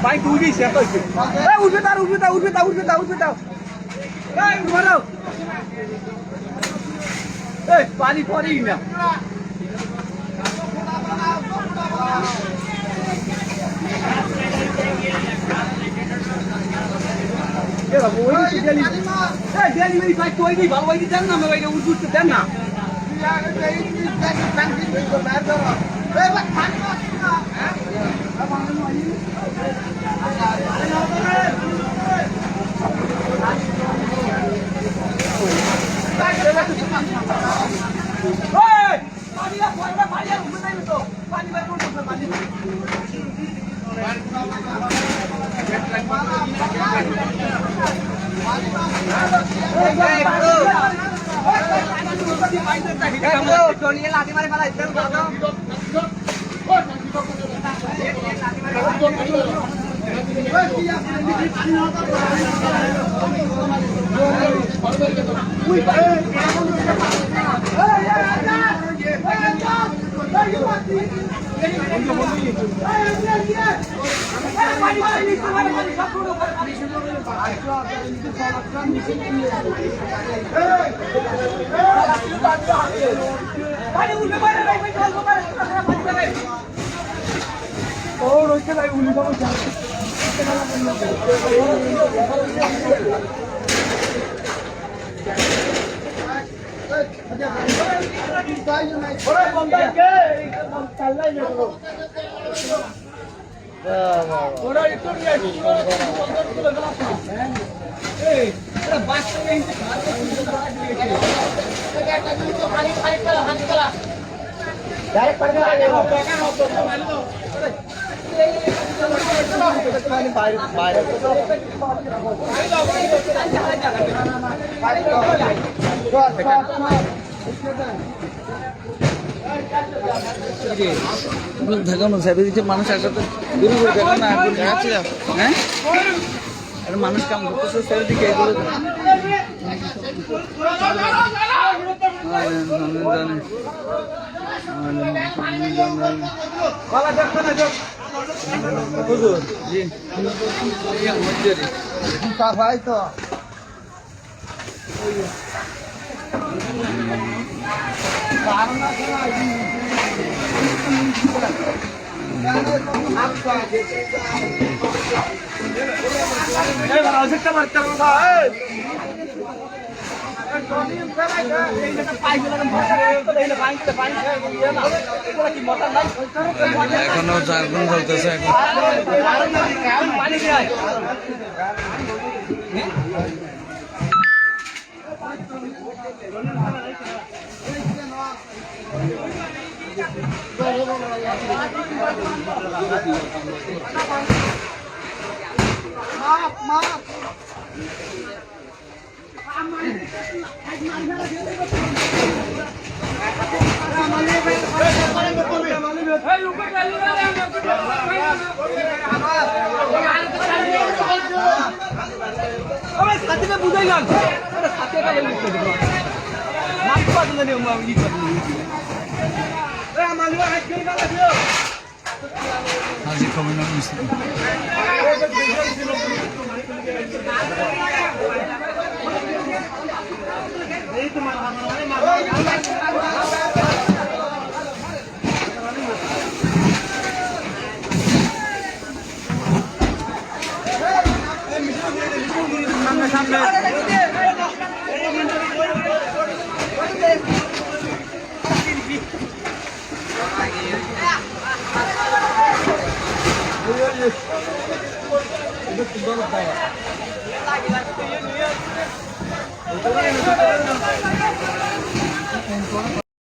Vai tudo isso, é coisa. Ei, पानी परी ना ये बाबू वही दिल्ली दिल्ली में फाइट कोई नहीं बाबू वही देना मैं वही उठ उठ देना দেখানো সাইডে দিচ্ছে মানুষ একসাথে দূরে দূরে দেখো না হ্যাঁ একটা মানুষ কাম করতেছে সাইডের দিকে এগুলো ভাই তো এখনো আগুন জ্বলতেছে বুঝাইলাম হাজি খবর না সামনে সামনে